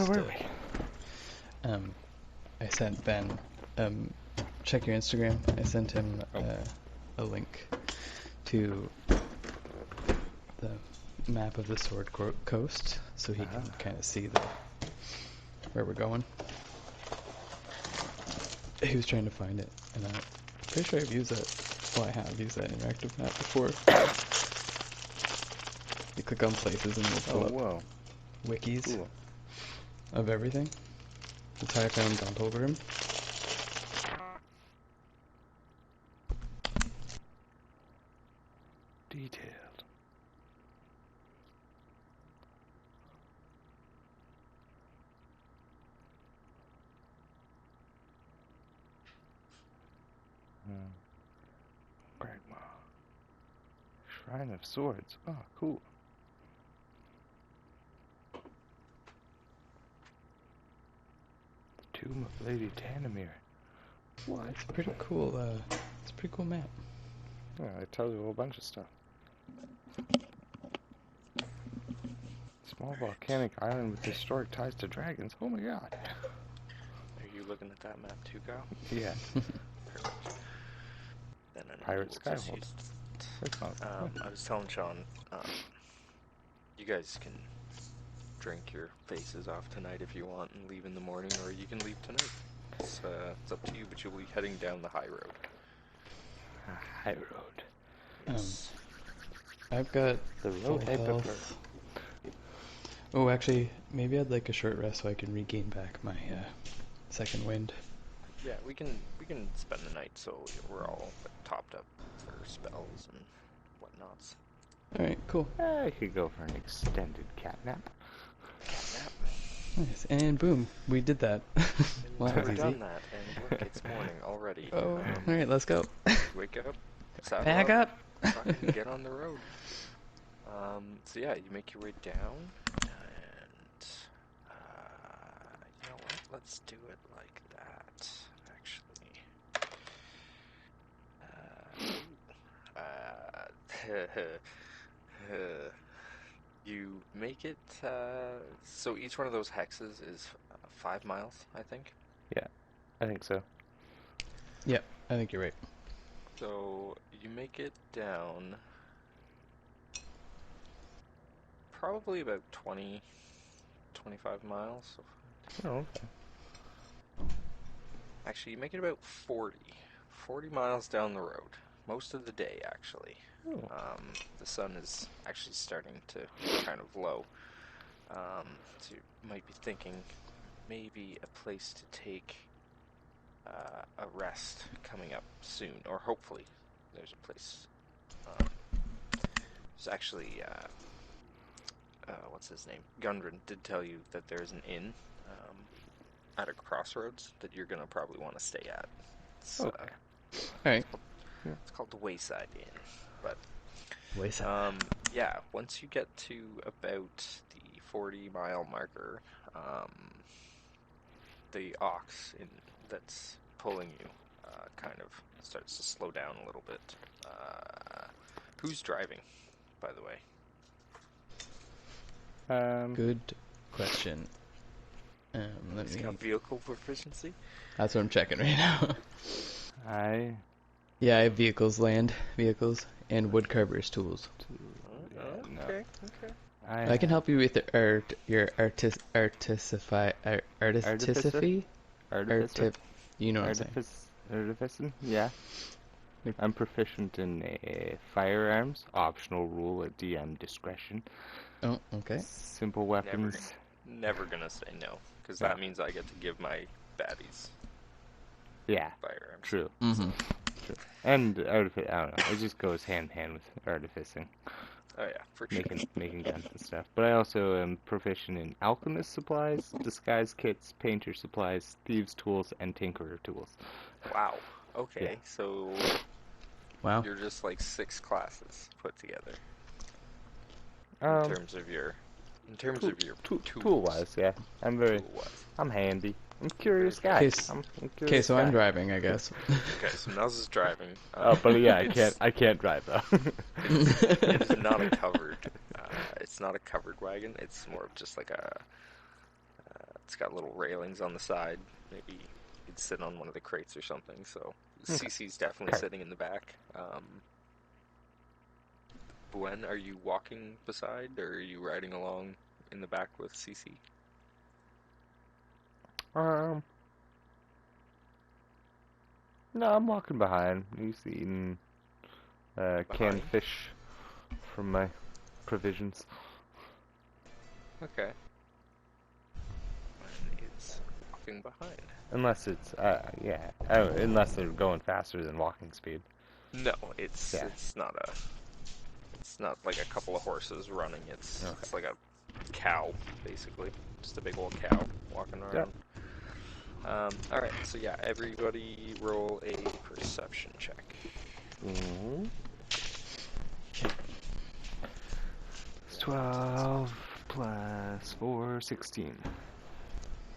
were we? I sent Ben, check your Instagram. I sent him a link to the map of the Sword Coast, so he can kind of see where we're going. He was trying to find it, and I'm pretty sure I've used that. Well, I have used that interactive map before. You click on places and it'll pull up wikis of everything. That's how I found Guntholgrim. Detailed. Grandma. Shrine of Swords. Oh, cool. The Tomb of Lady Tanamir. What? It's pretty cool. It's a pretty cool map. Yeah, it tells you a whole bunch of stuff. Small volcanic island with historic ties to dragons. Oh my god. Are you looking at that map too, Kyle? Yeah. Then Pirate we'll just Skyhold. use it. That's not I was telling Sean, you guys can drink your faces off tonight if you want and leave in the morning, or you can leave tonight. It's up to you, but you'll be heading down the high road. High road. Yes. I've got The full road I prefer. health. Oh, actually, maybe I'd like a short rest so I can regain back my second wind. Yeah, we can spend the night so we're all topped up for spells and whatnots. Alright, cool. I could go for an extended cat nap. Catnap. Nice. And boom, we did that. Well, that was We've easy. done that, and look, it's morning already. Oh, alright, let's go. Wake up. Saddle Pack up. Fucking get on the road. So yeah, you make your way down, and you know what? Let's do it like that. Actually, you make it. So each one of those hexes is 5 miles, I think. Yeah, I think so. Yep, I think you're right. So you make it down probably about 20, 25 miles. Oh, okay. Actually, you make it about 40 miles down the road. Most of the day, actually. Oh. The sun is actually starting to kind of low. So you might be thinking maybe a place to take a rest coming up soon, or hopefully there's a place. There's actually, what's his name? Gundren did tell you that there's an inn at a crossroads that you're going to probably want to stay at. It's, Okay. Alright. It's called the Wayside Inn. But Wayside. yeah, once you get to about the 40-mile marker, the ox that's pulling you kind of starts to slow down a little bit. Who's driving, by the way? Good question. Let He's me. got vehicle proficiency? That's what I'm checking right now. Yeah, I have land vehicles, and woodcarver's tools. No. Okay. I can help you with your artificing. You know what I'm saying. Artificing? Yeah. I'm proficient in firearms. Optional rule at DM discretion. Oh, okay. Simple weapons. Never gonna say no, because that means I get to give my baddies Yeah. firearms. True. Mm-hmm. True. And I don't know. It just goes hand in hand with artificing. Oh yeah, for sure. Making guns and stuff. But I also am proficient in alchemist supplies, disguise kits, painter supplies, thieves tools, and tinkerer tools. Wow. Okay, Yeah. so Wow. you're just like 6 classes put together Um, in terms of your tool wise, yeah. I'm handy. I'm a curious guy. Okay, so I'm driving, I guess. Okay, so Nels is driving. But yeah, I can't drive though. It's not a covered. It's not a covered wagon. It's more of just like a It's got little railings on the side. Maybe you could sit on one of the crates or something. So Okay. Cece's definitely Okay. sitting in the back. Gwen, are you walking beside, or are you riding along in the back with Cece? Um, no, I'm walking behind. He's eating canned Behind? fish from my provisions. Okay. Gwen is walking behind. Unless it's, yeah, unless they're going faster than walking speed. No, it's Yeah. it's not like a couple of horses running. It's Okay. like a cow, basically, just a big old cow walking around. All right, so yeah, everybody roll a perception check. Mm-hmm. It's 12 plus 4, 16.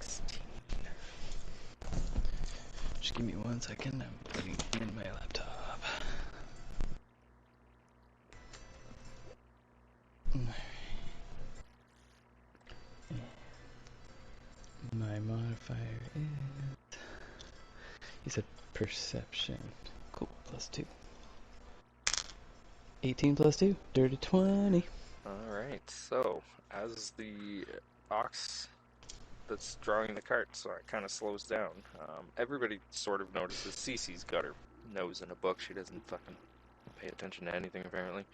16. Just give me 1 second. I'm plugging in my laptop. My modifier is. You said perception. Cool. +2. 18 + 2. Dirty 20. All right, so as the ox that's drawing the cart, so it kind of slows down. Everybody sort of notices Cece's got her nose in a book. She doesn't fucking pay attention to anything, apparently.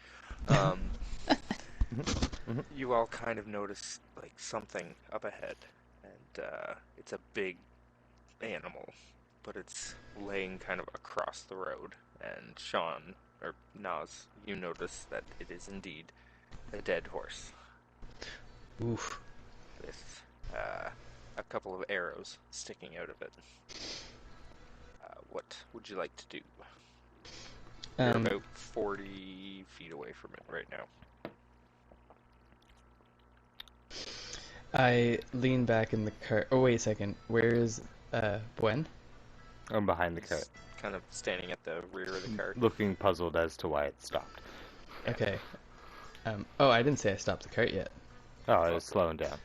You all kind of notice like something up ahead, and it's a big animal, but it's laying kind of across the road. And Sean, or Nas, you notice that it is indeed a dead horse Oof. with a couple of arrows sticking out of it. What would you like to do? You're about 40 feet away from it right now. I lean back in the cart. Oh, wait a second. Where is Gwen? I'm behind the cart, Kind of standing at the rear of the cart. looking puzzled as to why it stopped. Okay. Oh, I didn't say I stopped the cart yet. Oh, it was slowing down.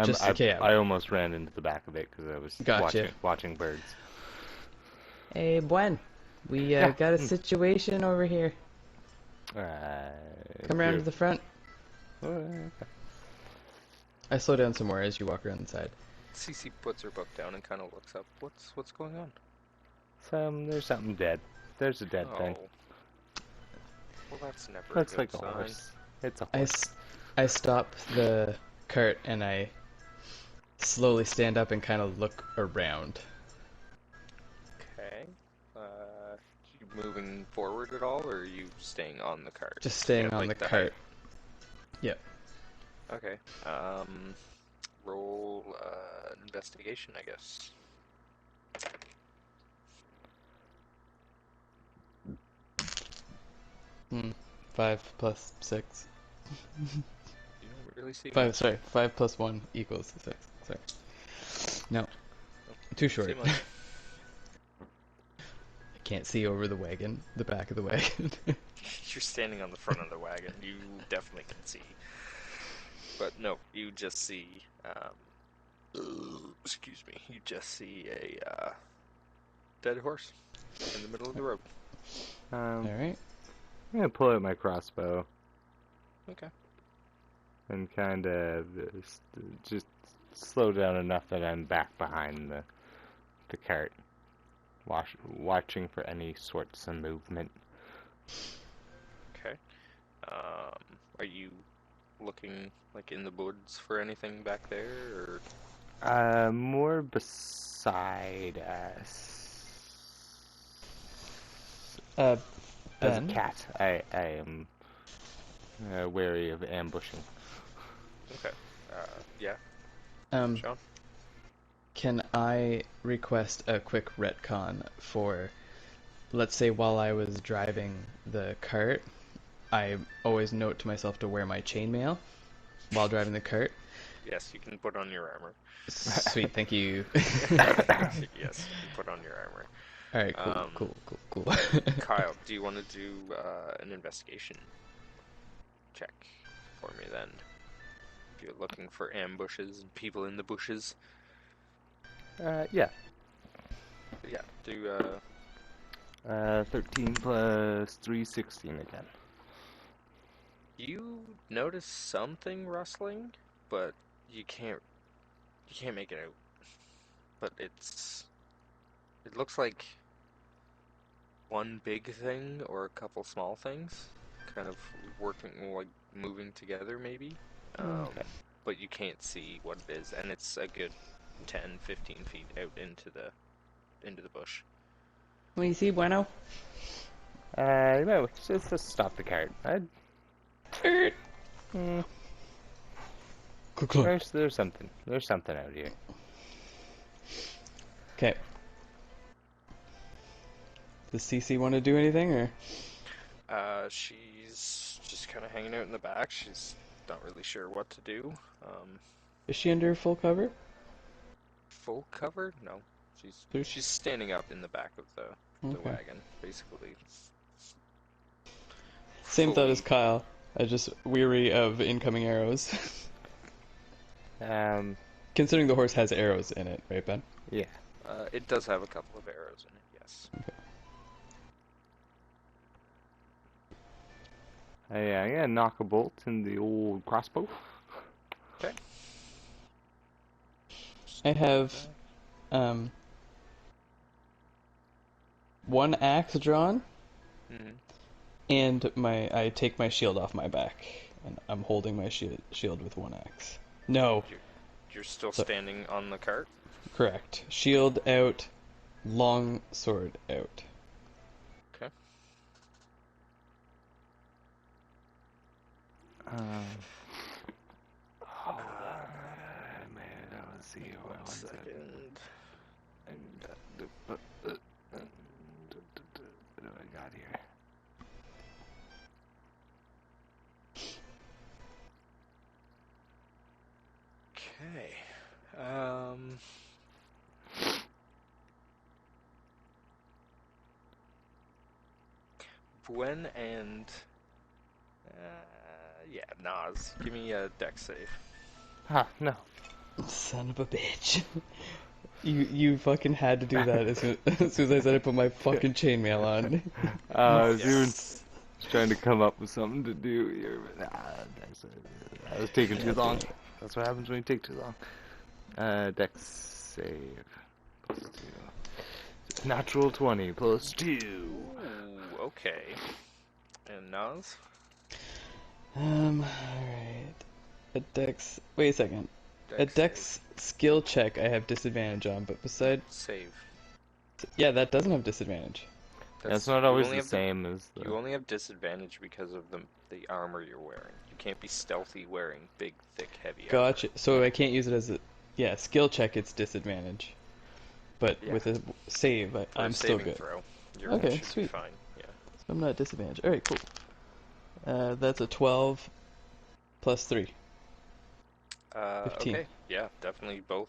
Just okay. I almost ran into the back of it because I was Gotcha. watching birds. Hey, Gwen. We got a situation over here. Come around to the front. I slow down some more as you walk around the side. Cece puts her book down and kind of looks up. What's going on? There's something dead. There's a dead thing. Well, that's never Looks a good like a sign. horse. It's a horse. I stop the cart and I slowly stand up and kind of look around. Okay. You moving forward at all, or are you staying on the cart? Just staying At, on like, the cart. Yep. Okay. Roll an investigation, I guess. 5 + 6. You don't really see 5. much. Sorry. 5 + 1 = 6. Sorry. No. Too short. See much. I can't see over the wagon, the back of the wagon. You're standing on the front of the wagon. You definitely can see. But no, you just see. Excuse me. You just see a dead horse in the middle of the road. Alright. I'm gonna pull out my crossbow Okay. and kind of just slow down enough that I'm back behind the cart, watching for any sorts of movement. Okay. Are you looking like in the woods for anything back there, or? More beside us. As a Ben? cat, I am wary of ambushing. Okay. Yeah. Um, Sean? Can I request a quick retcon for, let's say while I was driving the cart, I always note to myself to wear my chainmail while driving the cart. Yes, you can put on your armor. Sweet, thank you. Yes, you can put on your armor. Alright, cool. Kyle, do you want to do an investigation check for me then? If you're looking for ambushes and people in the bushes. Yeah. Yeah, do 13 plus 3, 16 again. you notice something rustling, but you can't make it out. But it looks like one big thing or a couple small things kind of working, like moving together maybe. Okay. But you can't see what it is, and it's a good 10, 15 feet out into the bush. What do you see, Bueno? No, just stop the cart. There's something. There's something out here. Okay. Does CC want to do anything, or? She's just kind of hanging out in the back. She's not really sure what to do. Is she under full cover? Full cover? No. There's- She's standing up in the back of the Okay. wagon, basically. Same thought as Fully- Kyle. I just weary of incoming arrows. Considering the horse has arrows in it, right, Ben? Yeah. It does have a couple of arrows in it, yes. I'm gonna knock a bolt in the old crossbow. Okay. I have one axe drawn, Mm-hmm. and I take my shield off my back, and I'm holding my shield with one axe. No, You're still So- standing on the cart? correct. Shield out, long sword out. Okay. Hold on, man. Let's see. One second. What do I got here? Okay. Bwen and yeah, Nas, give me a dex save. No. Son of a bitch. You fucking had to do that as soon as I said I put my fucking chainmail on. I was Yes. trying to come up with something to do here, but I was taking too long. That's what happens when you take too long. Dex save. Plus 2. Natural 20 plus 2. Ooh, okay. And Nas? Alright. A dex. Wait a second. A Dex dex skill check I have disadvantage on, but besides. save. Yeah, that doesn't have disadvantage. That's not you always only the have same as the. You only have disadvantage because of the armor you're wearing. You can't be stealthy wearing big, thick, heavy armor. Gotcha. So I can't use it as a. Yeah, skill check it's disadvantage. But Yeah. with a save, For I'm a still saving good. throw, you Okay, should be sweet. fine. Yeah. So I'm not disadvantaged. Alright, cool. That's a 12 plus 3. 15. Okay. Yeah, definitely both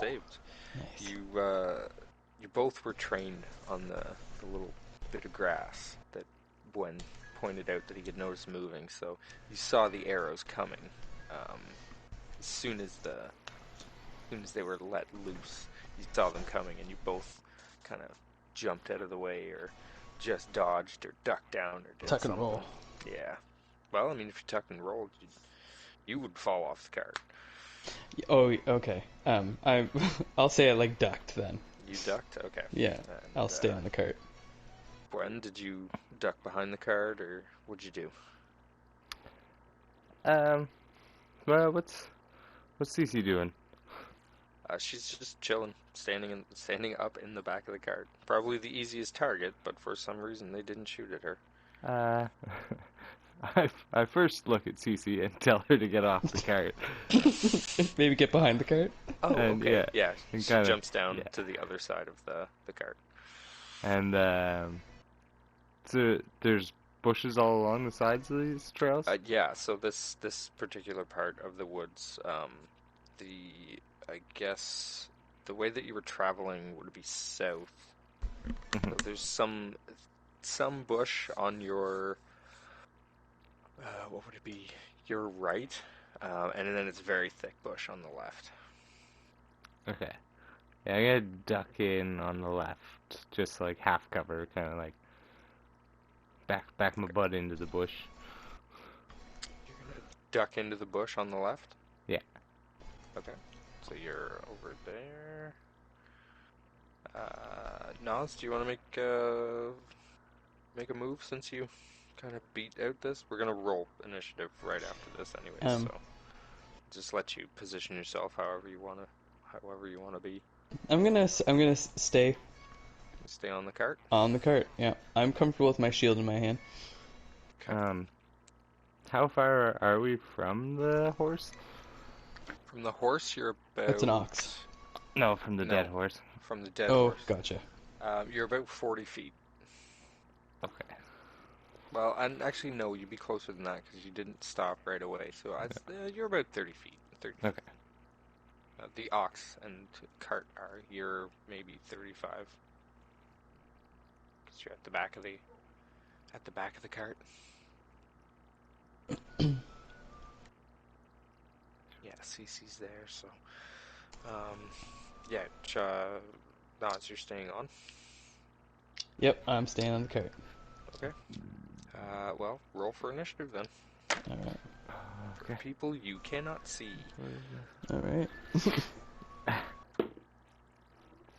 saved. Nice. You both were trained on the little bit of grass that Bwen pointed out that he could notice moving. So you saw the arrows coming. As soon as they were let loose, you saw them coming, and you both kind of jumped out of the way, or just dodged, or ducked down, or did Tuck and something. roll. Yeah. Well, I mean, if you tucked and rolled, you would fall off the cart. Oh, okay. I'll say I like ducked then. You ducked? Okay. Yeah, And, I'll stay on the cart. Bwen, did you duck behind the cart, or what'd you do? Well, what's Cece doing? She's just chilling, standing up in the back of the cart. Probably the easiest target, but for some reason they didn't shoot at her. I first look at Cece and tell her to get off the cart. Maybe get behind the cart. Oh, And, okay. yeah, She and kinda- jumps down yeah. to the other side of the cart. And so there's bushes all along the sides of these trails. Yeah. So this particular part of the woods, I guess the way that you were traveling would be south. So there's some bush on your what would it be? Your right, and then it's very thick bush on the left. Okay. Yeah, I'm gonna duck in on the left, just like half cover, kind of like back my butt into the bush. You're gonna duck into the bush on the left? Yeah. Okay. So you're over there. Nas, do you want to make a move since you kind of beat out this? We're gonna roll initiative right after this, anyways. So just let you position yourself however you wanna be. I'm gonna stay Stay on the cart. on the cart. Yeah, I'm comfortable with my shield in my hand. Okay. How far are we from the horse? From the horse, you're about. It's an ox. No, from the dead horse. From the dead Oh, horse. gotcha. You're about 40 feet. Okay. Well, and actually, no, you'd be closer than that because you didn't stop right away. So you're about 30 feet. 30 feet. Okay. The ox and cart are you're maybe 35 because you're at the back of the cart. Yeah, Cece's there. So, yeah, Nas, you're staying on. Yep, I'm staying on the cart. Okay. Well, roll for initiative then. All right. For people you cannot see. All right.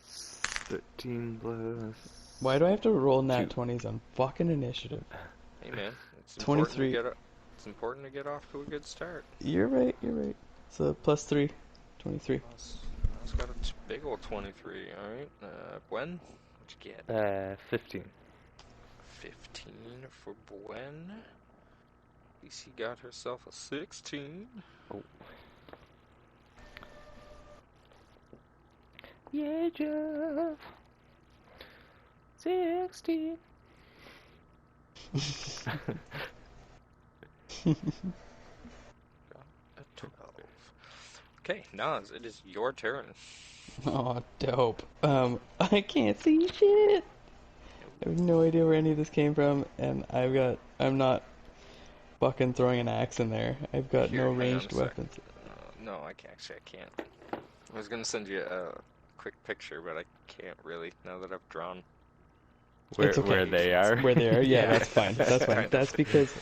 13 plus. Why do I have to roll nat 20s on fucking initiative? Hey man, it's 23. It's important to get off to a good start. You're right. You're right. So plus 3, 23. Nas got a big old 23. All right. Gwen, what'd you get? 15. 15 for Gwen. Cece got herself a 16. Oh. Yeah, Jeff. 16. Got a 12. Okay, Nas, it is your turn. Oh, dope. I can't see shit. I have no idea where any of this came from, and I'm not fucking throwing an axe in there. I've got Here, no hang on ranged a sec. weapons. No, I can't. I was gonna send you a quick picture, but I can't really now that I've drawn. It's okay. Where they are. Where they are, yeah, Yeah. that's fine. That's fine. Kind of. That's because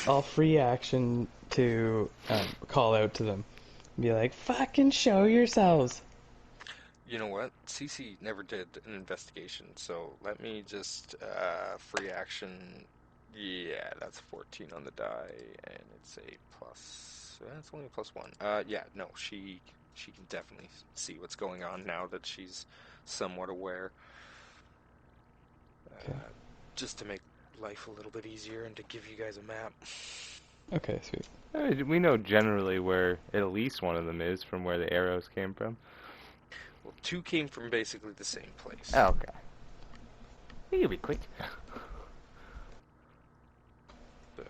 I'll free action to call out to them, be like, "Fucking show yourselves." You know what? CC never did an investigation, so let me just free action. Yeah, that's 14 on the die, and it's a plus. It's only a +1. Yeah, no, she can definitely see what's going on now that she's somewhat aware. Okay. Just to make life a little bit easier and to give you guys a map. Okay, sweet. We know generally where at least one of them is from where the arrows came from. Well, 2 came from basically the same place. Oh, okay. You can be quick. So,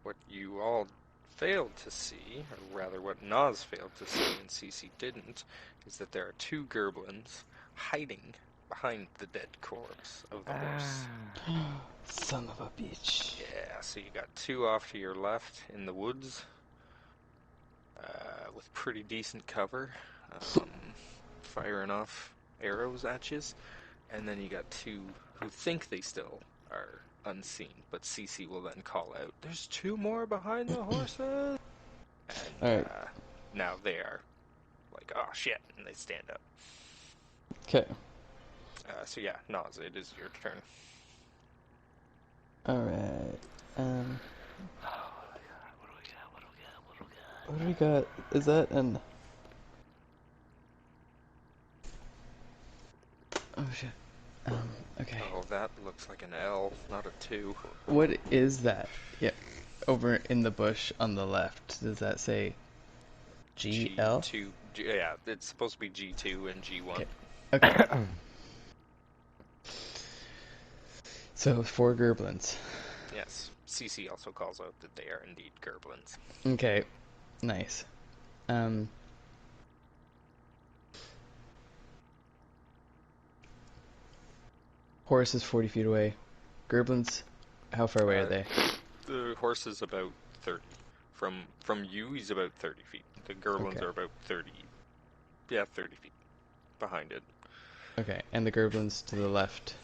what you all failed to see, or rather what Nas failed to see and CC didn't, is that there are 2 gerblins hiding behind the dead corpse of the horse. Son of a bitch. Yeah, so you got 2 off to your left in the woods, with pretty decent cover, firing off arrows at you, and then you got 2 who think they still are unseen, but CC will then call out, "There's 2 more behind the horses!" And Alright. now they are like, "Oh shit," and they stand up. Okay. So yeah, Nas, it is your turn. Alright. What do we got? What do we got? Is that an... Oh shit. Okay. Oh, that looks like an L, not a 2. What is that? Yeah. Over in the bush on the left, does that say GL? G2. Yeah, it's supposed to be G2 and G1. Okay. So, 4 gerblins. Yes. CC also calls out that they are indeed gerblins. Okay. Nice. Horse is 40 feet away. Gerblins, how far away are they? The horse is about 30. From you, he's about 30 feet. The gerblins Okay. are about 30 Yeah, 30 feet behind it. Okay, and the Gerblins to the left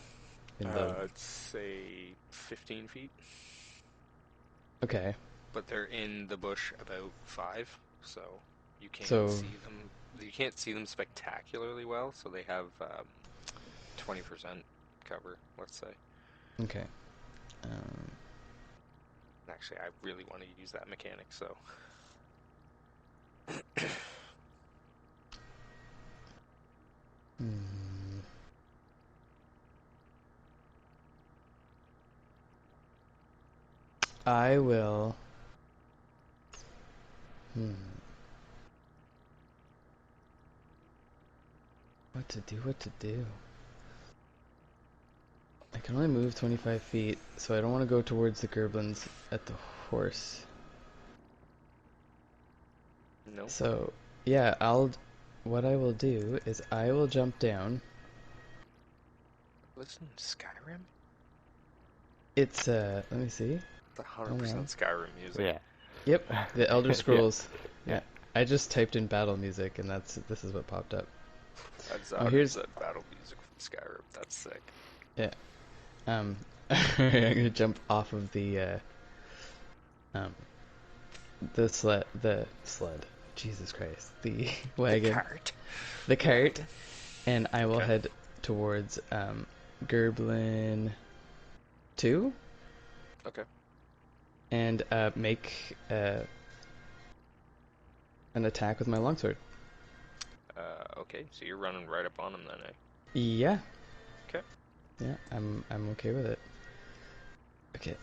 in the... I'd say 15 feet, Okay, but they're in the bush about 5, so you can't so... see them. You can't see them spectacularly well, so they have 20% cover, let's say. Okay. Um, Actually, I really want to use that mechanic, so hmm. I will... Hmm. What to do, what to do? I can only move 25 feet, so I don't want to go towards the Gerblins at the horse. no. So, yeah, what I will do is I will jump down. Listen, Skyrim? It's, let me see. It's 100% Hold on. Skyrim music. Yeah. Yep, the Elder Scrolls. Yeah. Yeah. I just typed in battle music and this is what popped up. That's Oh, 100% battle music from Skyrim. That's sick. Yeah. I'm gonna jump off of um, the sled. Jesus Christ, the wagon, the cart, Wagon. and I will Okay. head towards Gerblin 2 Okay. and make an attack with my longsword. Okay, so you're running right up on him then, eh? Yeah. Okay. Yeah, I'm okay with it. Okay,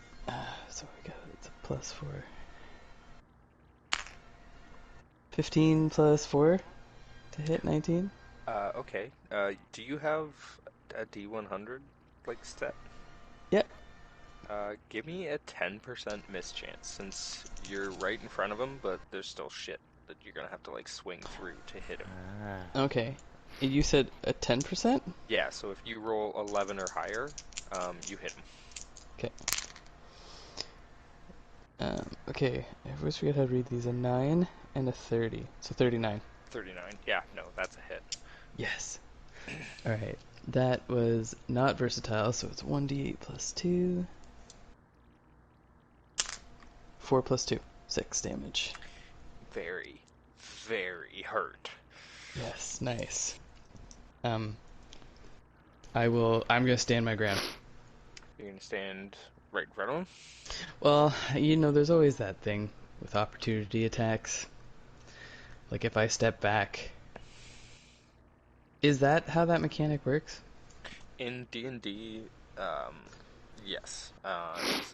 so we got it's a +4. 15 plus 4 to hit 19. Okay. Do you have a D100 like stat? Yep. Give me a 10% miss chance since you're right in front of him, but there's still shit that you're gonna have to like swing through to hit him. Ah. Okay. You said a 10%? Yeah, so if you roll 11 or higher, you hit him. Okay. Okay. I always forget how to read these. A 9 and a 30. So 39. 39. Yeah, no, that's a hit. Yes. Alright. That was not versatile, so it's 1d8 plus 2. 4 plus 2. 6 damage. Very, very hurt. Yes, nice. I'm gonna stand my ground. You're gonna stand right in front of him? Well, there's always that thing with opportunity attacks. Like if I step back. Is that how that mechanic works? In D&D, yes.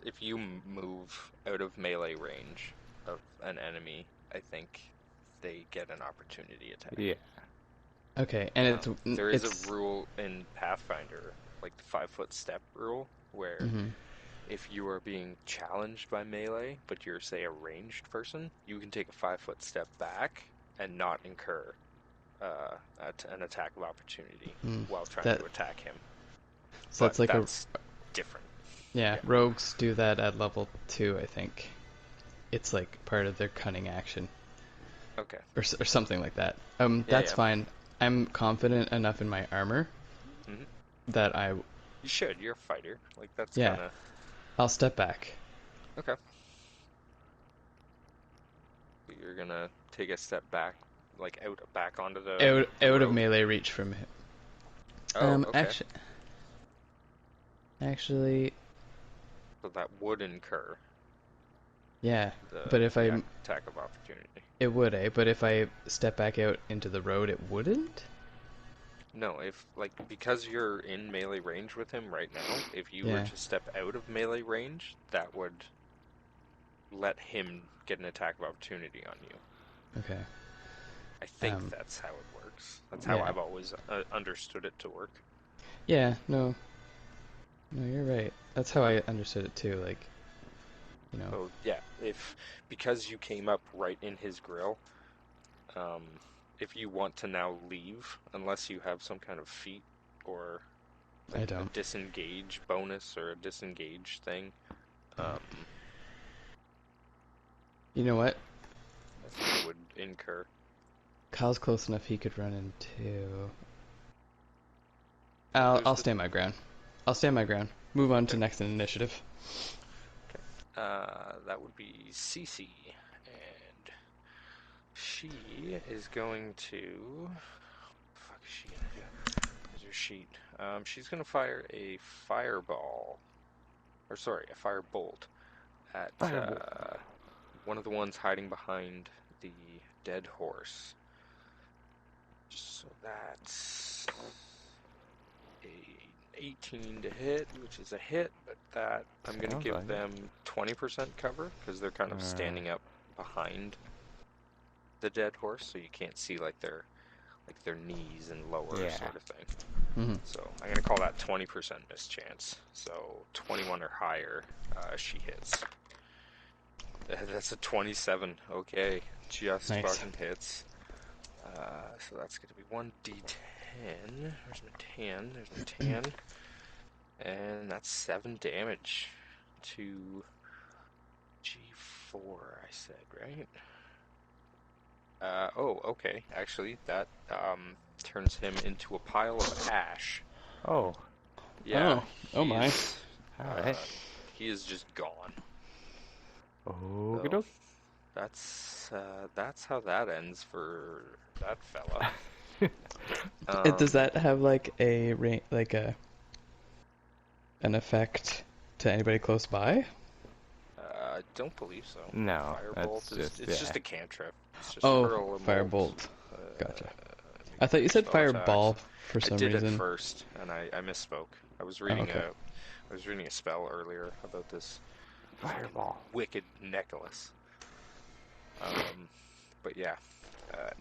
If you move out of melee range of an enemy, I think they get an opportunity attack. Yeah. Okay, and There is a it's rule in Pathfinder, like the 5-foot step rule, where mhm. if you are being challenged by melee, but you're, say, a ranged person, you can take a 5-foot step back and not incur an attack of opportunity while trying That to attack him. so But that's like that's different. yeah, Yeah. rogues do that at level 2, I think. It's like part of their cunning action Okay. or something like that. Yeah, That's yeah. fine. I'm confident enough in my armor hmm that You should. You're a fighter. Like, that's yeah, gonna... I'll step back. Okay. You're gonna take a step back, like, back onto the Out of road? melee reach from him. Oh, okay. Actually, So that would incur yeah. the But if the I attack of opportunity. it would, But if I step back out into the road, it wouldn't? No, if, like, because you're in melee range with him right now, if you were Yeah. to step out of melee range, that would let him get an attack of opportunity on you. Okay. I think Um, that's how it works. That's how yeah. I've always understood it to work. Yeah, no. No, you're right. That's how I understood it too, So yeah, because you came up right in his grill, um, if you want to now leave, unless you have some kind of feat or I like a don't. disengage bonus or a disengage thing, I You know what? think it would incur. Kyle's close enough he could run into. There's I'll the- stand my ground. I'll stand my ground. Move on to next initiative. That would be Cece, and she is going to. Fuck is she gonna do? There's her sheet. She's gonna fire a fireball, or sorry, a firebolt at Firebolt. one of the ones hiding behind the dead horse. So that's a 18 to hit, which is a hit, but that I'm going to Sounds give like it. them 20% cover because they're kind of standing up behind the dead horse, so you can't see like their knees and lower Yeah. sort of thing. Mm-hmm. So I'm going to call that 20% mischance. So 21 or higher, she hits. That's a 27. Okay, just Nice. fucking hits. So that's going to be 1d10. There's my 10. There's my 10. And that's 7 damage to G4, I said, right? Oh, okay. Actually, that turns him into a pile of ash. Oh, Yeah. Oh my. alright. He is just gone. Okie So, doke. that's how that ends for that fella. Does that have like a an effect to anybody close by? I don't believe so. No, Firebolt that's it's yeah. just a cantrip. It's just Oh, hurl a firebolt. bolt. Gotcha. Make I thought you said spell attacks. fireball for some I did reason. at first, and I misspoke. I was reading okay. a spell earlier about this Fireball. wicked necklace. But yeah,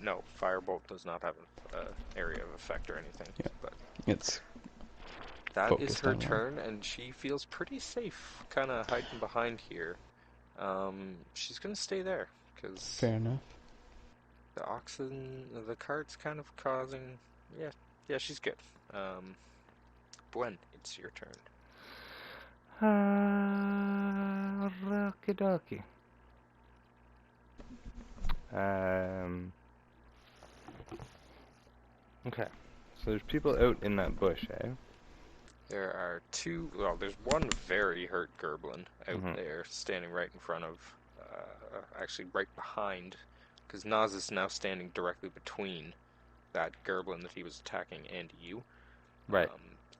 no, firebolt does not have an area of effect or anything. Yeah. But It's that is focused her on one. turn, and she feels pretty safe, kind of hiding behind here. She's gonna stay there because Fair enough. the oxen, the cart's kind of causing. Yeah, she's good. Gwen, it's your turn. Rocky dokie. Okay. So there's people out in that bush, eh? There are two. Well, there's one very hurt Gerblin out Mhm. there, standing right in front of, actually right behind, because Nas is now standing directly between that Gerblin that he was attacking and you. Right.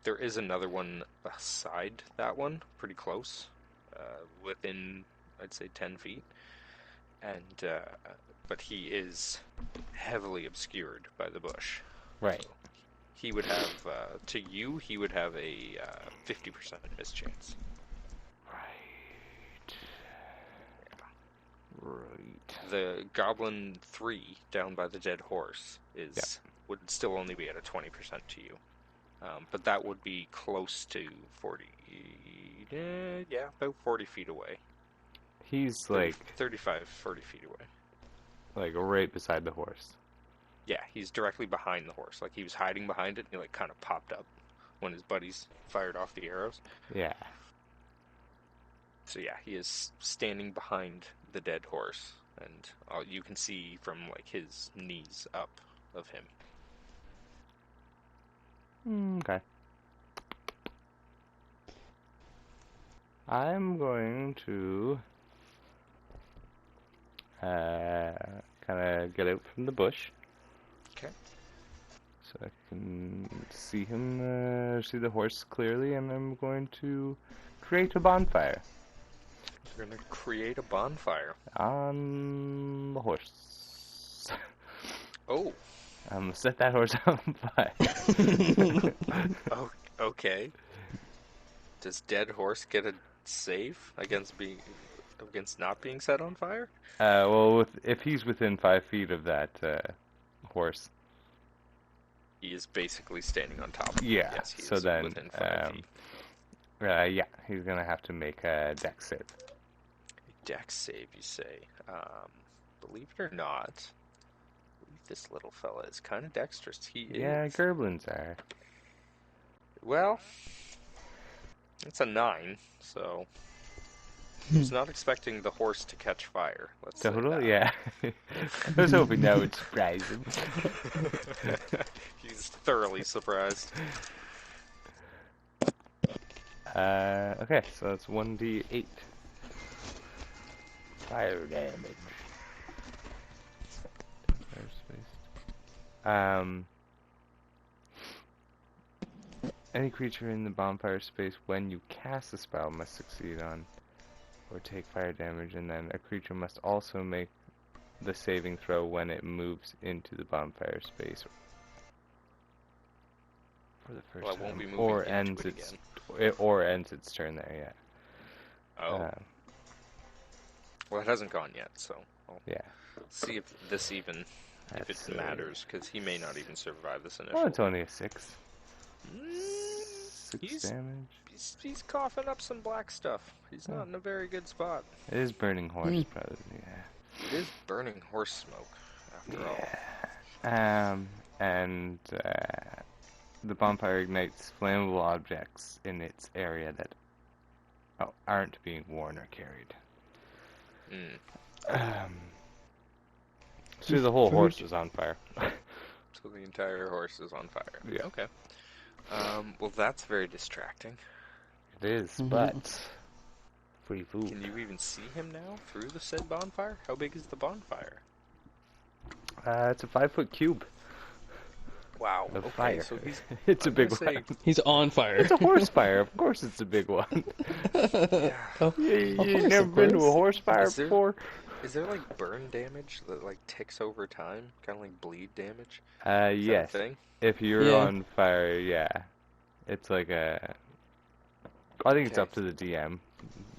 There is another one beside that one, pretty close, within, I'd say, 10 feet, and but he is heavily obscured by the bush. Right. So he would have, to you, he would have a 50% mischance. Right. Right. The Goblin 3 down by the dead horse would still only be at a 20% to you. But that would be close to 40, about 40 feet away. He's 30, like 35, 40 feet away. right beside the horse. Yeah, he's directly behind the horse. Like, he was hiding behind it, and he, like, kind of popped up when his buddies fired off the arrows. Yeah. So yeah, he is standing behind the dead horse, and you can see from, like, his knees up of him. Okay. I'm going to kind of get out from the bush. Okay. So I can see him, see the horse clearly, and I'm going to create a bonfire You're gonna create a bonfire. on the horse. Oh. I'm gonna set that horse on fire. Oh, okay. Does dead horse get a save against not being set on fire? Well, if he's within 5 feet of that horse, He is basically standing on top of it. yeah. Yes, he So is then, within 5 feet. yeah, he's gonna have to make a dex save. Dex save, you say? Believe it or not, I believe this little fella is kind of dexterous. He Yeah, is. Gerblins are. Well, it's a 9, so I was not expecting the horse to catch fire. Let's say Totally, that. yeah. I was hoping that would surprise him. He's thoroughly surprised. Okay, so that's 1d8 fire damage. Fire space. Any creature in the bonfire space when you cast a spell must succeed on or take fire damage, and then a creature must also make the saving throw when it moves into the bonfire space for the first Well, it time, won't be moving or into ends it its again. or ends its turn there. Yeah. Oh. Well, it hasn't gone yet, so I'll Yeah. see if this even if That's, it matters, because he may not even survive this initial. Well, it's only a 6. Mm, 6 he's- damage. He's coughing up some black stuff. He's not in a very good spot. It is burning horse, probably. Yeah. It is burning horse smoke, after all. And the bonfire ignites flammable objects in its area that aren't being worn or carried. So the whole horse is on fire. So the entire horse is on fire. Yeah. Okay. Well, that's very distracting. It is, but free food. Can you even see him now through the said bonfire? How big is the bonfire? It's a 5-foot cube Wow. of Okay, fire. so he's It's a I'm big gonna say- one. He's on fire. It's a horse fire. Of course, it's a big one. Oh, You of course, never of been to a course. horse fire Is there- before? Is there like burn damage that like ticks over time? Kind of like bleed damage? Is that a Yes. thing? If you're Yeah. on fire, yeah. It's like a... I think it's Okay. up to the DM,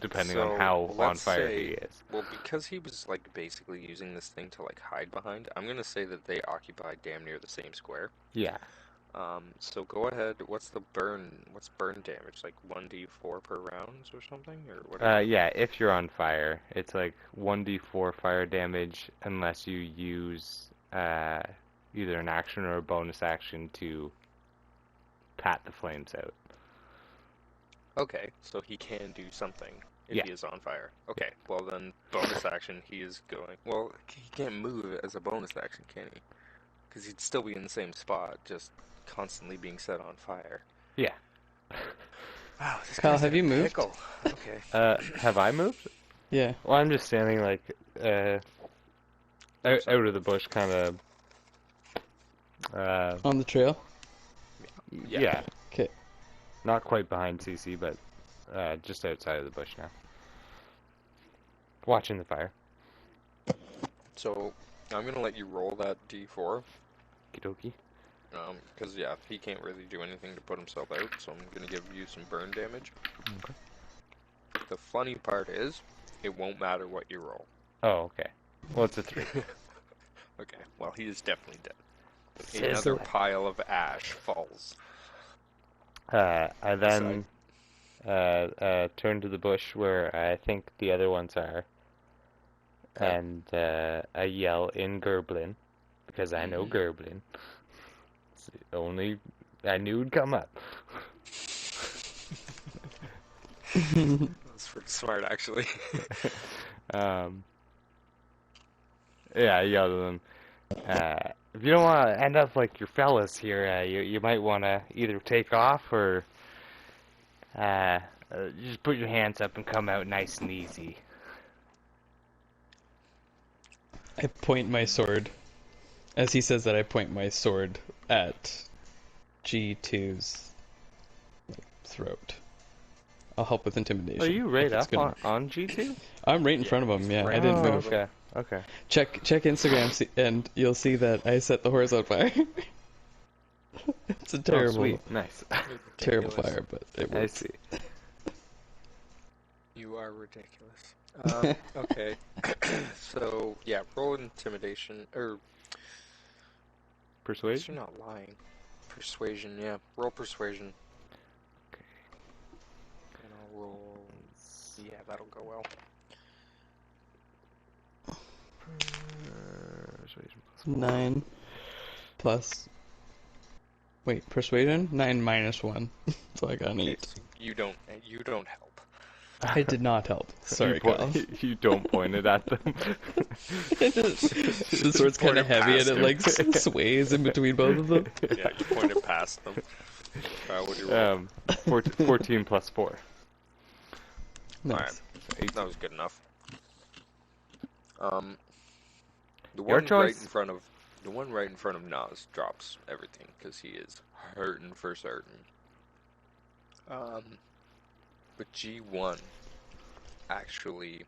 depending So, on how on let's fire say- he is. Well, because he was like basically using this thing to like hide behind, I'm gonna say that they occupy damn near the same square. Yeah. So go ahead. What's burn damage? Like 1d4 per rounds or something, or whatever? Yeah, if you're on fire, it's like 1d4 fire damage unless you use either an action or a bonus action to pat the flames out. Okay, so he can do something if Yeah. he is on fire. Okay, well then bonus action he is going. Well, he can't move as a bonus action, can he? Because he'd still be in the same spot, just constantly being set on fire. Yeah. Wow, this Kyle, guy's have in a you moved? pickle. Okay. Have I moved? Yeah. Well, I'm just standing like out of the bush, kind of. On the trail. Yeah. Okay. Not quite behind CC, but just outside of the bush now. Watching the fire. So I'm gonna let you roll that d4. Kidoki. Because yeah, he can't really do anything to put himself out, so I'm gonna give you some burn damage. Okay. The funny part is, it won't matter what you roll. Oh, okay. Well, it's a 3. Okay, well he is definitely dead. Sizzle. Another pile of ash falls. I then turn to the bush where I think the other ones are, Okay. and I yell in Gerblin, because I know Gerblin. It's the only I knew would come up. That's pretty smart, actually. Yeah, I yell to them. If you don't want to end up like your fellas here, you might want to either take off or just put your hands up and come out nice and easy. I point my sword. As he says that, I point my sword at G2's throat. I'll help with intimidation. Are you if right it's up gonna- on G2? I'm right in Yeah, front of him, he's yeah. right I didn't in move. front of Okay. Check Instagram and you'll see that I set the horse on fire. It's a Oh, terrible, sweet. Nice. terrible Ridiculous. fire, but it I works. see. You are ridiculous. Okay. So, yeah, roll intimidation, or Persuasion? you're not lying. Persuasion, yeah. Roll persuasion. Okay. And I'll roll... Yeah, that'll go well. Persuasion plus 9 plus. Wait, persuasion? 9 minus 1. So I got an 8. So you don't help. I did not help. Sorry, Kyle. You don't point it at them. The sword's kind of Point it heavy and past it him. like sways in between both of them. Yeah, you pointed past them. What do you roll? 14 plus 4. Nice. That was good enough. The Your one right choice. in front of Nas drops everything because he is hurting for certain. But G1 actually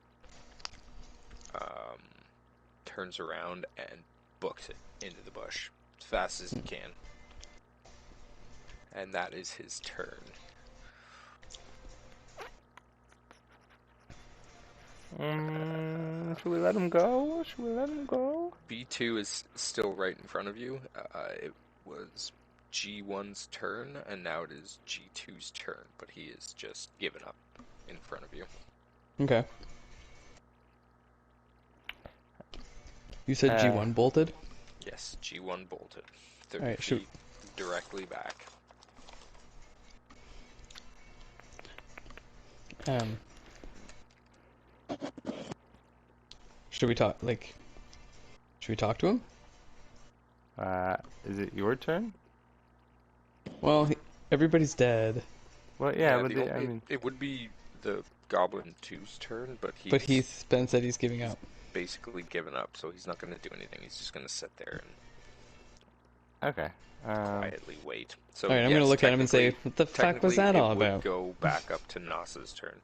turns around and books it into the bush as fast as he can, and that is his turn. Should we let him go? Should we let him go? B2 is still right in front of you. It was G1's turn, and now it is G2's turn, but he is just given up in front of you. Okay. You said G1 bolted? Yes, G1 bolted. 30 Alright, feet directly back. Should we talk to him? Is it your turn? Well, everybody's dead. Well, yeah, but I mean... It would be the Goblin 2's turn, but Ben said he's giving up. basically given up, so he's not going to do anything. He's just going to sit there and Okay. quietly wait. So, Alright, I'm going to look at him and say, what the fuck was that all it would about? go back up to Nas's turn.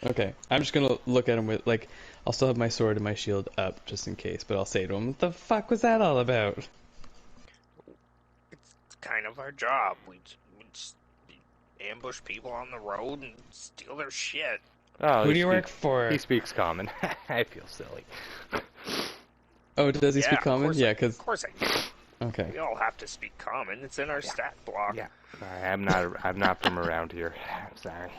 Okay, I'm just going to look at him with, like, I'll still have my sword and my shield up just in case, but I'll say to him, what the fuck was that all about? It's kind of our job. We just ambush people on the road and steal their shit. Oh, Who do you work for? He speaks common. I feel silly. Oh, does he Yeah, speak of common? course Yeah, Of because... course I do. Okay. We all have to speak common. It's in our stat block. Yeah. Sorry, I'm not from around here. I'm sorry.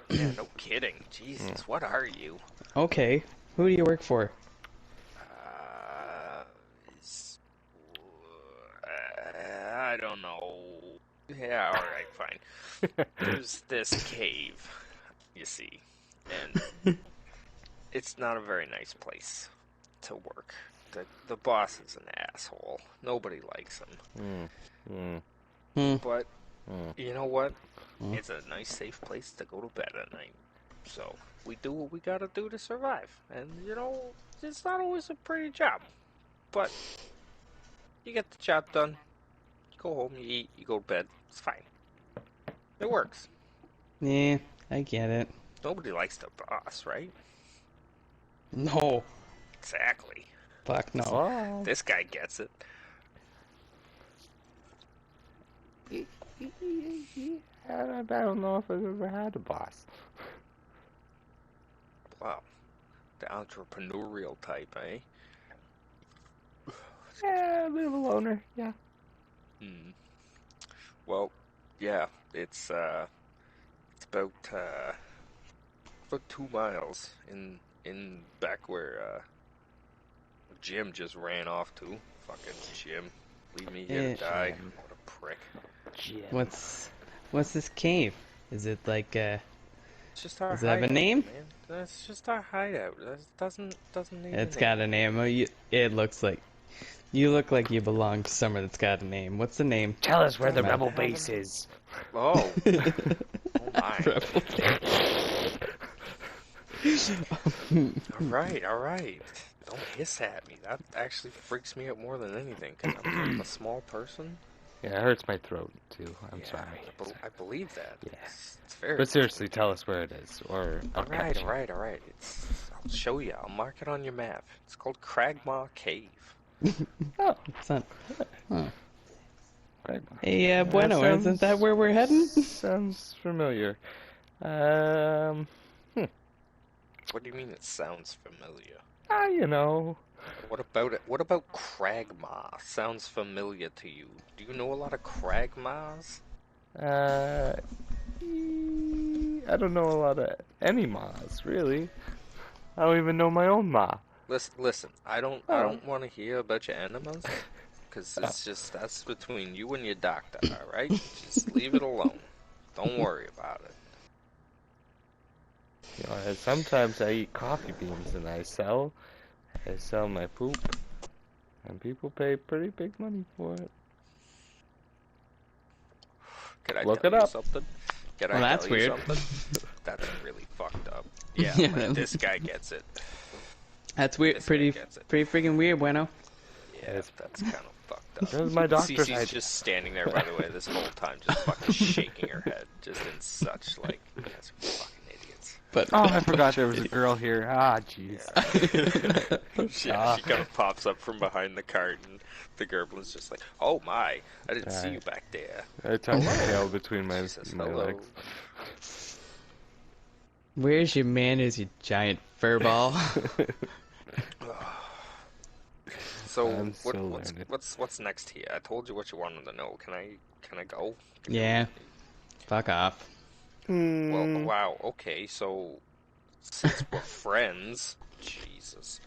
Yeah, no kidding. Jesus, what are you? Okay, who do you work for? I don't know. Yeah, alright, fine. There's this cave, you see, and it's not a very nice place to work. The boss is an asshole. Nobody likes him. But, you know what? It's a nice, safe place to go to bed at night. So, we do what we gotta do to survive. And, you know, it's not always a pretty job. But, you get the job done. You go home, you eat, you go to bed. It's fine. It works. Yeah, I get it. Nobody likes the boss, right? No. Exactly. Fuck no. Oh. This guy gets it. I don't know if I've ever had a boss. Wow. The entrepreneurial type, eh? Yeah, a bit of a loner. Yeah. Well, yeah, it's about 2 miles in back where Jim just ran off to. Fucking Jim. Leave me here to die. Jim. What a prick. Jim. What's this cave? Is it like It's just our Does it have a hideout, name? man. That's just our hideout. That doesn't need It's a got name. a name. It looks like you look like you belong to somewhere that's got a name. What's the name? Tell us where the Don't rebel have base a- is. Oh. Oh my. Rebel All right. Don't hiss at me. That actually freaks me out more than anything, because I'm a small person. Yeah, it hurts my throat too. I'm Yeah, sorry. I believe that. Yeah. It's very. But seriously, tell us where it is, or I'll catch you. All right. I'll show you. I'll mark it on your map. It's called Cragmaw Cave. Oh, It's not. Huh. Greg. Hey, Bueno, sounds- isn't that where we're heading? Sounds familiar. What do you mean it sounds familiar? You know. What about it? What about Cragmaw? Sounds familiar to you? Do you know a lot of Cragmaws? I don't know a lot of any Ma's, really. I don't even know my own Ma. Listen. I don't want to hear about your enemas, because it's just that's between you and your doctor. All right, just leave it alone. Don't worry about it. You know, sometimes I eat coffee beans and I sell my poop, and people pay pretty big money for it. Can I Look tell it you up. something? Can Well, I that's tell you weird. something? That's really fucked up. Yeah, Yeah, like this guy gets it. That's weird. This Pretty, guy gets it. pretty freaking weird, Bueno. Yeah, Yes. that's kind of fucked up. That was my doctor's Cece's idea. just standing there, by the way, this whole time, just fucking shaking her head, just in such, like, you guys are fucking idiots. But Oh, I forgot there was a girl here. Ah, jeez. Yeah, she kind of pops up from behind the cart, and the Gerblin's just like, "Oh my, I didn't see you back there." I tucked my tail between She says, my "Hello." legs. where's your manners, you giant furball? So I'm still learning. what's next here? I told you what you wanted to know. Can I go? Yeah. Fuck off. Well, wow. Okay, so since we're friends, Jesus,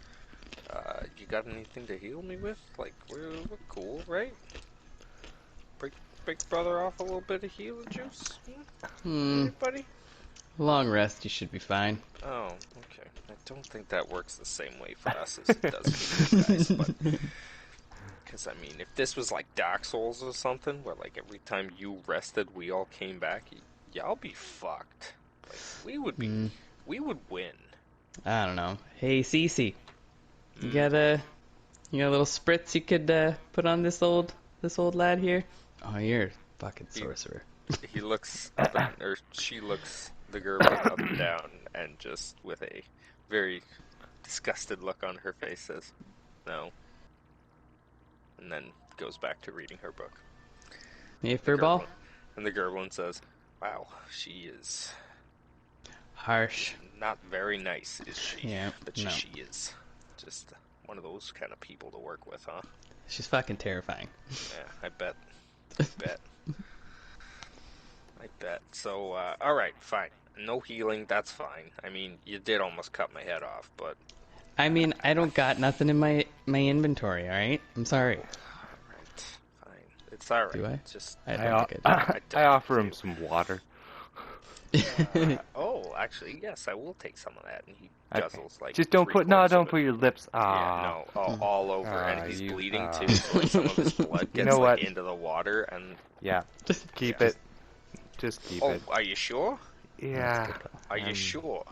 you got anything to heal me with? Like we're cool, right? Break brother off a little bit of healing juice. Anybody? Long rest, you should be fine. Oh, okay. I don't think that works the same way for us as it does for you guys, but because I mean, if this was like Dark Souls or something, where like every time you rested, we all came back, y'all be fucked. Like we would win. I don't know. Hey, Cece, you got a little spritz you could put on this old lad here? Oh, you're a fucking sorcerer. He looks up and, or she looks the Gerblin up and down, and just with a very disgusted look on her face says, "No," and then goes back to reading her book. Hey, furball. And the Gerblin says, "Wow, she is Harsh. not very nice, is she? Yeah, But no. she is just one of those kind of people to work with, huh? She's fucking terrifying. Yeah, I bet. I bet. So, alright, fine. No healing, that's fine. I mean, you did almost cut my head off, but... I mean, I don't got nothing in my inventory, alright? I'm sorry. Alright, fine. It's alright. Do I? Just... I don't think I I offer him some water. do. Oh, actually, yes, I will take some of that. And he guzzles, like, Just don't put don't it. put your lips. Yeah, no, all over, and he's you- bleeding too. So like some of his blood gets know like what? into the water, and Yeah, keep Yeah. it. Just keep oh, it. are you sure? Yeah. Are you sure?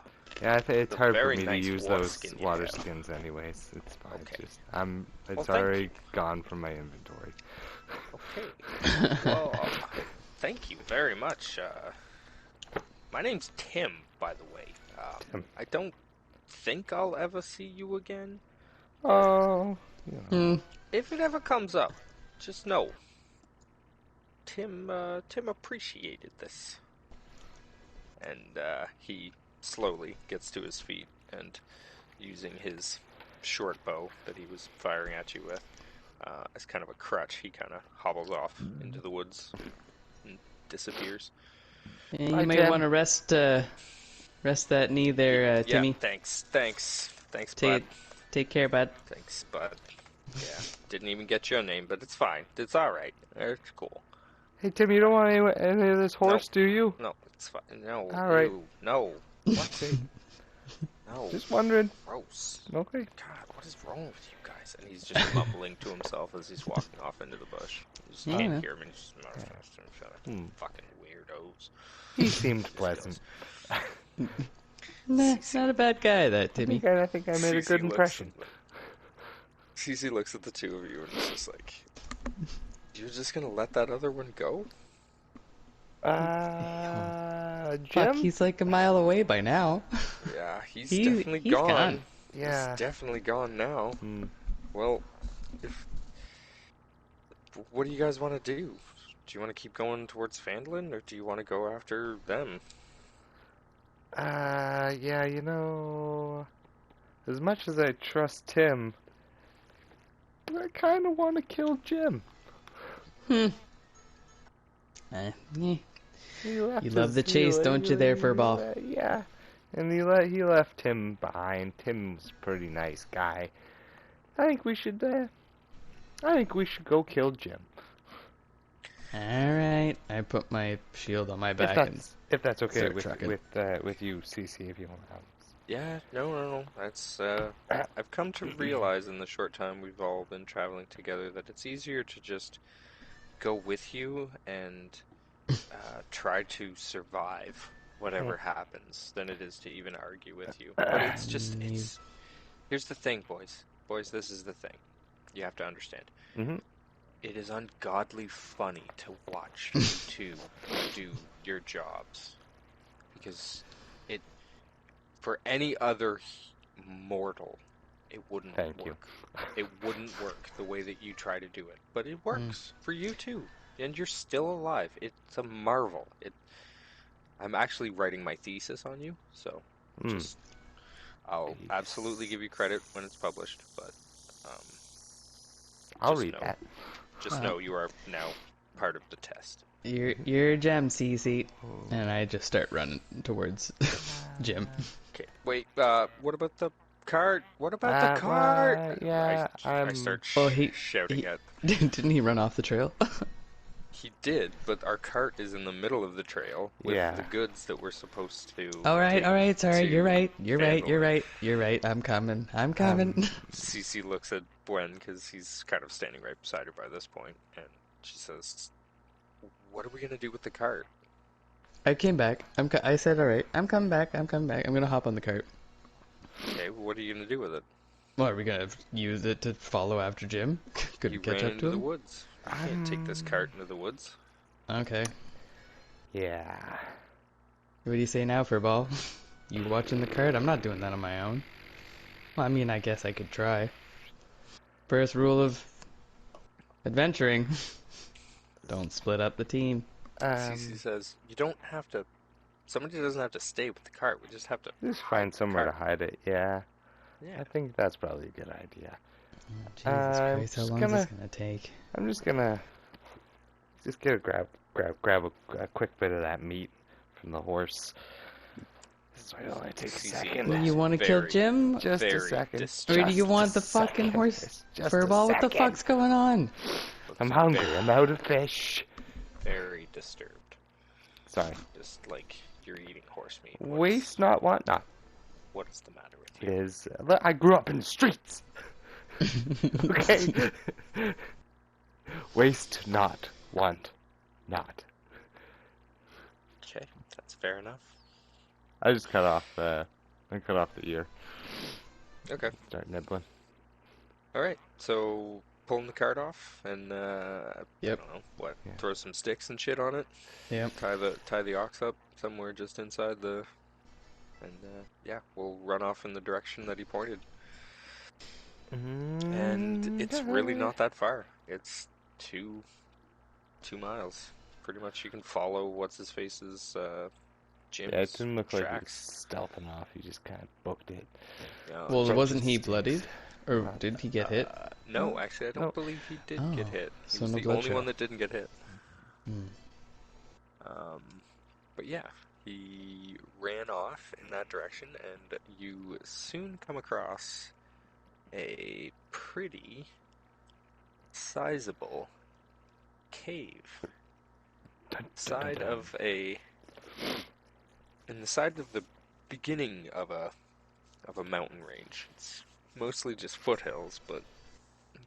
Yeah, it's The hard for very me nice to use water those skin you water have. skins anyways. It's fine. Okay. It's Well, thank already you. gone from my inventory. Okay. Well, thank you very much. My name's Tim, by the way. Tim. I don't think I'll ever see you again. Oh, If it ever comes up, just know Tim appreciated this. And he slowly gets to his feet and, using his short bow that he was firing at you with as kind of a crutch, he kind of hobbles off into the woods and disappears. You Bye, may Tim. want to rest that knee there, Timmy. Yeah, thanks, bud. Take care, bud. Thanks, bud. Yeah, didn't even get your name, but it's fine. It's all right. It's cool. Hey Tim, you don't want any of this horse, do you? No, it's fine. No. All right. Ew, no. What? No. Just wondering. Gross. Okay. God, what is wrong with you guys? And he's just mumbling to himself as he's walking off into the bush. You just can't hear him. And he's just fucking weirdos. He seemed pleasant. Nah, not a bad guy, that Timmy. I think I made a good impression. Cece looks at the two of you and is just like, "You're just gonna let that other one go?" Fuck, Jim? he's like a mile away by now. Yeah, he's He's definitely gone. gone. Yeah. He's definitely gone now. Hmm. Well, what do you guys want to do? Do you want to keep going towards Fandlin, or do you want to go after them? Yeah, you know, as much as I trust Tim, I kind of want to kill Jim. Yeah. He left You love the chase, don't you, there, Furball? Yeah, and he left Tim behind. Tim's a pretty nice guy. I think we should go kill Jim. Alright. I put my shield on my back and If that's okay start trucking. with you, CC, if you want. Yeah, no. That's I've come to realize in the short time we've all been traveling together that it's easier to just go with you and try to survive whatever happens than it is to even argue with you. But it's just here's the thing, boys. Boys, this is the thing. You have to understand. Mm-hmm. It is ungodly funny to watch you two do your jobs because it for any other mortal, it wouldn't Thank work. It wouldn't work the way that you try to do it, but it works for you too, and you're still alive. It's a marvel. I'm actually writing my thesis on you, so just I'll absolutely give you credit when it's published, but I'll just read that. Just know you are now part of the test. You're a gem, CC. And I just start running towards Jim. Okay, wait. What about the cart? What about the cart? Yeah, I start shouting at. Didn't he run off the trail? He did, but our cart is in the middle of the trail with the goods that we're supposed to. All right. Sorry, you're right. You're Vandal. right. I'm coming. Cece looks at Gwen because he's kind of standing right beside her by this point, and she says, "What are we gonna do with the cart?" I came back. I said, all right. I'm coming back. I'm gonna hop on the cart. Okay, well, what are you gonna do with it? Well, are we gonna use it to follow after Jim? Couldn't catch up to him. The woods. You can't take this cart into the woods. Okay. Yeah. What do you say now, Furball? You watching the cart? I'm not doing that on my own. Well, I mean, I guess I could try. First rule of adventuring: don't split up the team. Cece says, "You don't have to. Somebody doesn't have to stay with the cart. We just have to find somewhere to hide it. Yeah. Yeah. I think that's probably a good idea. Jesus Christ, how long is this gonna take? I'm just gonna grab a quick bit of that meat from the horse. This might only take a second. You want to kill Jim? Just a second. Or do you want the fucking horse? Furball, what the fuck's going on? I'm hungry. I'm out of fish. Very disturbed. Sorry. Just like you're eating horse meat. Waste not, want not. What is the matter with It you? is. I grew up in the streets. Okay. Waste not, want not. Okay, that's fair enough. I just cut off the ear. Okay. Start nibbling. All right. So pulling the cart off and I don't know what. Yeah. Throw some sticks and shit on it. Yep. Tie the ox up somewhere just inside the. And yeah, we'll run off in the direction that he pointed. And it's really not that far. It's 2 miles. Pretty much, you can follow what's his face's Jim's Yeah, it didn't look like he was tracks. stealthing off. He just kind of booked it. Well, wasn't he bloodied? Or did he get hit? No, actually, I don't believe he did get hit. He so was no the only bloodshed. one that didn't get hit. Hmm. But yeah, he ran off in that direction, and you soon come across a pretty sizable cave. In the side of the beginning of a mountain range. It's mostly just foothills, but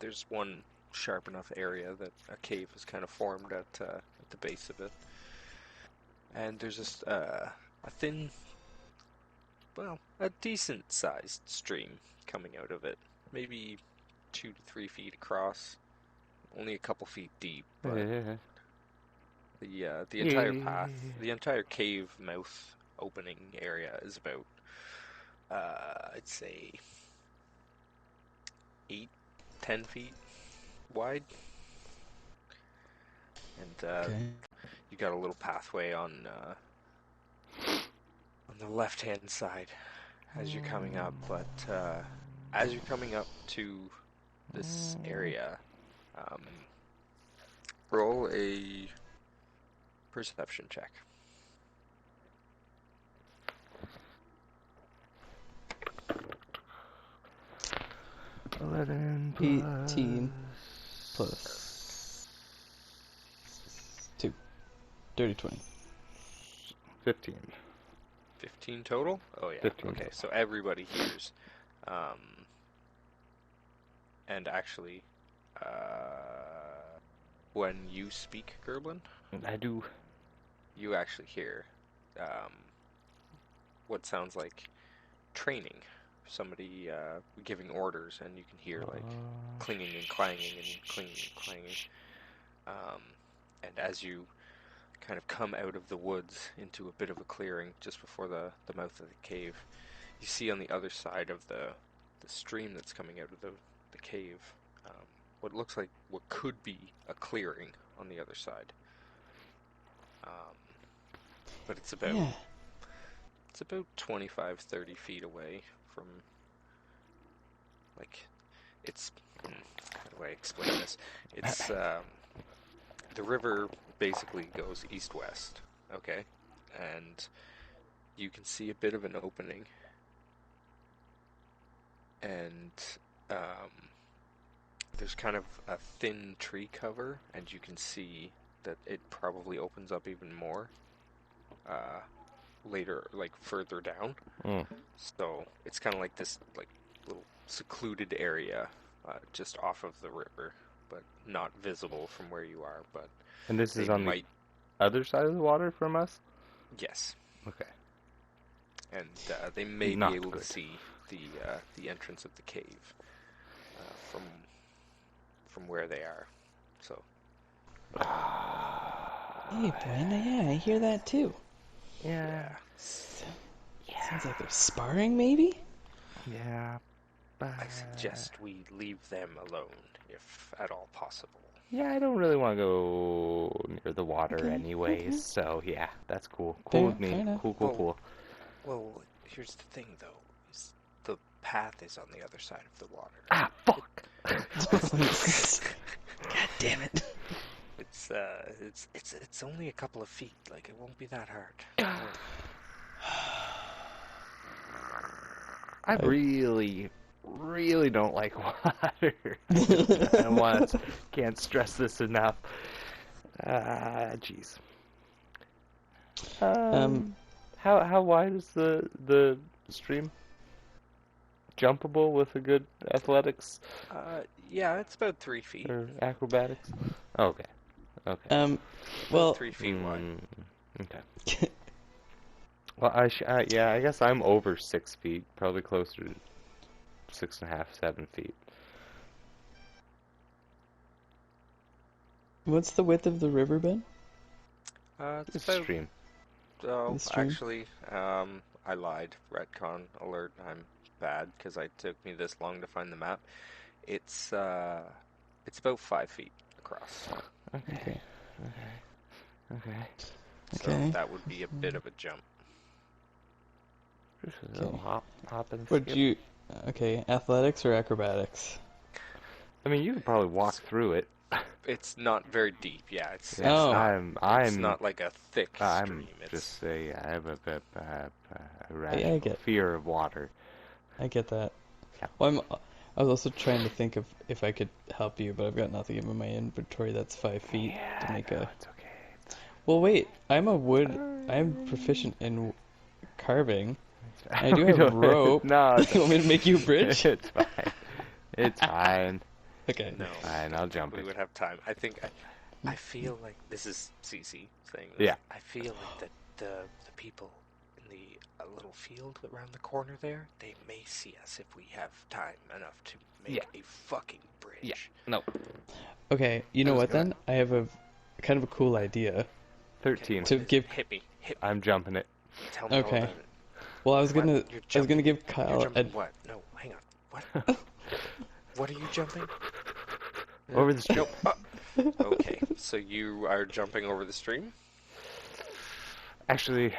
there's one sharp enough area that a cave is kind of formed at the base of it. And there's just a thin, well, a decent sized stream coming out of it. Maybe 2 to 3 feet across, only a couple feet deep, but the entire path, the entire cave mouth opening area is about, I'd say, 8-10 feet wide, and you got a little pathway on the left-hand side as you're coming up. But as you're coming up to this area, roll a perception check. 18 plus Dirty 20. 15. 15 total? Oh yeah. 15 Okay, total. so everybody hears. And actually, when you speak Gerblin, I do. you actually hear what sounds like training. Somebody giving orders, and you can hear like clinging and clanging and clinging and clanging. And as you kind of come out of the woods into a bit of a clearing just before the mouth of the cave, you see on the other side of the stream that's coming out of the cave what looks like what could be a clearing on the other side. But it's about Yeah. it's about 25, 30 feet away from, like, it's, how do I explain this? It's, the river basically goes east-west, okay? And you can see a bit of an opening. And, there's kind of a thin tree cover, and you can see that it probably opens up even more, later, like, further down. So it's kind of like this, like, little secluded area just off of the river, but not visible from where you are. But And this is they on might, the other side of the water from us? yes, Okay. and they may Not be able good. to see the entrance of the cave from where they are. So Hey, Brenda, yeah, I hear that too. Yeah. Sounds like they're sparring, maybe? Yeah. I suggest we leave them alone, if at all possible. Yeah, I don't really want to go near the water Okay, anyways, okay. so yeah, that's cool. Fair- Cool with me. fair enough. Cool. Well- Well, here's the thing, though, is the path is on the other side of the water. Ah, fuck! God damn it. It's only a couple of feet. Like, it won't be that hard. I really, really don't like water. I can't stress this enough. Jeez. How wide is the stream? Jumpable with a good athletics Yeah, it's about 3 feet. or acrobatics? Okay. Okay. Well, 3 feet wide. Okay. Well, yeah, I guess I'm over 6 feet, probably closer to 6.5, 7 feet. what's the width of the river, Ben? It's It's about. stream. Oh, The stream? actually, I lied. Retcon alert. I'm bad because it took me this long to find the map. It's about 5 feet across. Okay. Okay. So Okay. that would be a bit of a jump. Just a little hop and Would skip. you... Okay, athletics or acrobatics? I mean, you could probably walk through it. It's not very deep. Yeah, it's Yeah, Oh. it's not like a thick I'm stream. It's just I have a I rational get- fear of water. I get that. Yeah. Well, I was also trying to think of if I could help you, but I've got nothing in my inventory that's 5 feet to make no, a... it's okay. Well, wait, I'm proficient in carving. I do We have don't- rope. No, You want me to make you a bridge? It's fine. It's fine. Okay. no. Fine, I'll jump We it. would have time. I think I feel like this is Cece saying this. Yeah. I feel like that the people in the little field around the corner there, they may see us if we have time enough to make a fucking bridge. Yeah. No. Okay, you know was what gonna- then? I have a kind of a cool idea. 13. To give- hit me. I'm jumping it. Tell me all Okay. about it. Well, I was What? gonna You're I was gonna give You're Kyle jumping what? No, hang on. What? What are you jumping? Over the street. Okay, so you are jumping over the stream? Actually,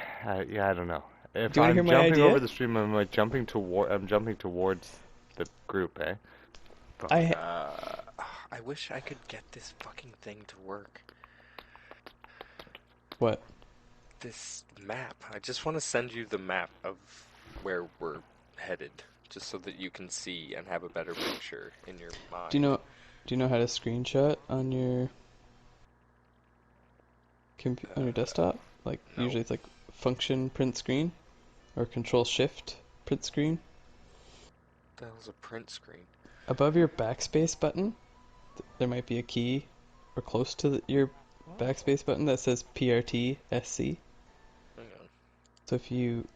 yeah, I don't know. If Do you wanna I'm hear my jumping idea? over the stream, I'm jumping towards the group, eh? I wish I could get this fucking thing to work. What? This map. I just want to send you the map of where we're headed, just so that you can see and have a better picture in your mind. Do you know how to screenshot on your on your desktop? Like No. usually it's like function print screen or control shift print screen. What the hell's a print screen? Above your backspace button, there might be a key or close to your backspace button that says PRT SC. Hang on. So if you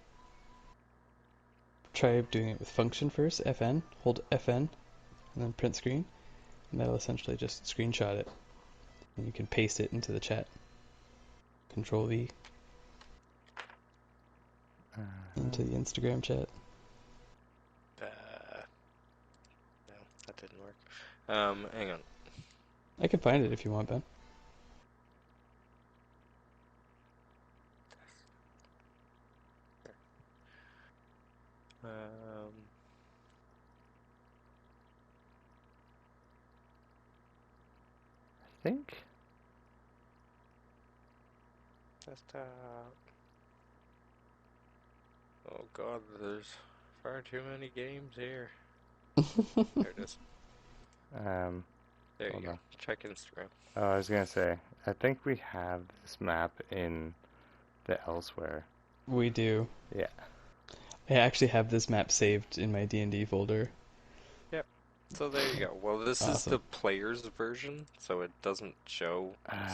try doing it with function first, FN, hold FN, and then print screen, and that'll essentially just screenshot it. And you can paste it into the chat. Control V into the Instagram chat. No, that didn't work. Hang on. I can find it if you want, Ben. I think. Desktop. Oh god, there's far too many games here. There it is. There you Hold go. on. Check Instagram. Oh, I was gonna say, I think we have this map in the elsewhere. We do. Yeah. I actually have this map saved in my D&D folder. Yep. So there you go. Well, this is Awesome. the player's version, so it doesn't show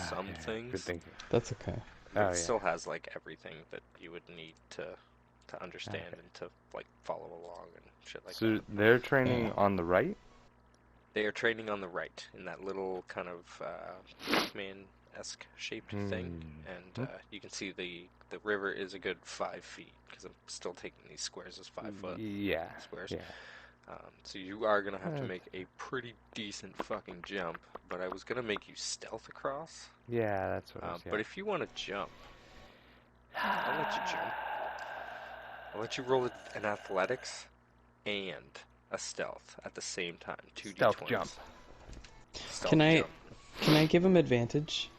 some Yeah, things. good thinking. That's okay. But Oh, it yeah. still has like everything that you would need to understand and to like follow along and shit like So that. they're training Yeah. on the right? They are training on the right in that little kind of Pac-Man-esque shaped thing, and you can see the river is a good 5 feet because I'm still taking these squares as 5 foot Yeah. squares. Yeah. So you are gonna have to Okay. make a pretty decent fucking jump. But I was gonna make you stealth across. Yeah, that's what I was But if you want to jump, I'll let you jump. I'll let you roll an athletics and a stealth at the same time. 2d20s. Stealth jump. Stealth Can I jump. can I give him advantage?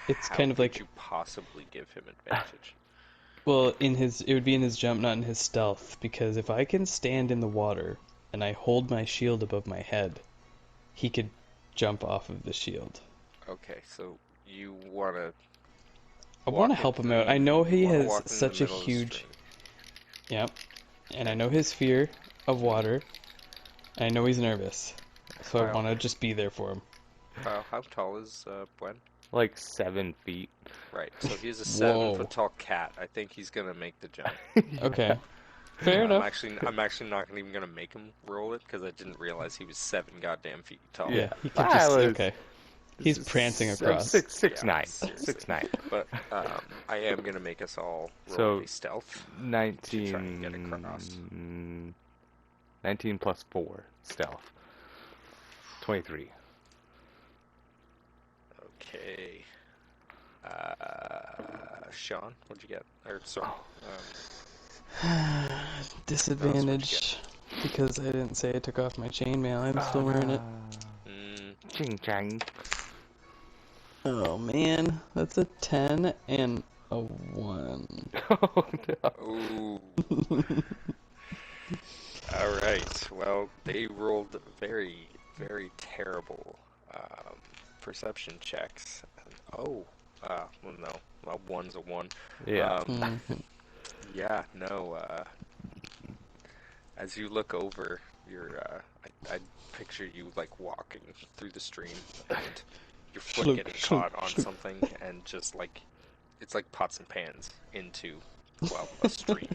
It's How kind of could like you possibly give him advantage? well, it would be in his jump, not in his stealth, because if I can stand in the water and I hold my shield above my head, he could jump off of the shield. Okay, so you want to. I want to help him out. I know he has such a huge. Yep. And I know his fear of water. And I know he's nervous. So I Wow. want to just be there for him. How tall is Gwen? Like 7 feet. Right, so he's a Whoa. 7-foot tall cat. I think he's gonna make the jump. Okay. Fair enough. I'm actually not even gonna make him roll it because I didn't realize he was 7 goddamn feet tall. Yeah, he could I just. was- Okay. He's prancing across. 6'9". seriously. 6'9". But I am gonna make us all roll So, a stealth. 19. To try and get across. 19 plus 4 stealth. 23. Okay. Sean, what'd you get? Or sorry. Disadvantage because I didn't say I took off my chainmail. I'm still wearing it. Ching chang. Oh man, that's a 10 and a 1. Oh no. Ooh. All right. Well, they rolled very, very terrible perception checks. Well, no. Well, one's a 1. Yeah. Yeah, no. As you look over, I picture you like walking through the stream and your foot Slunk, getting slunk, caught on slunk. something and just like it's like pots and pans into a stream.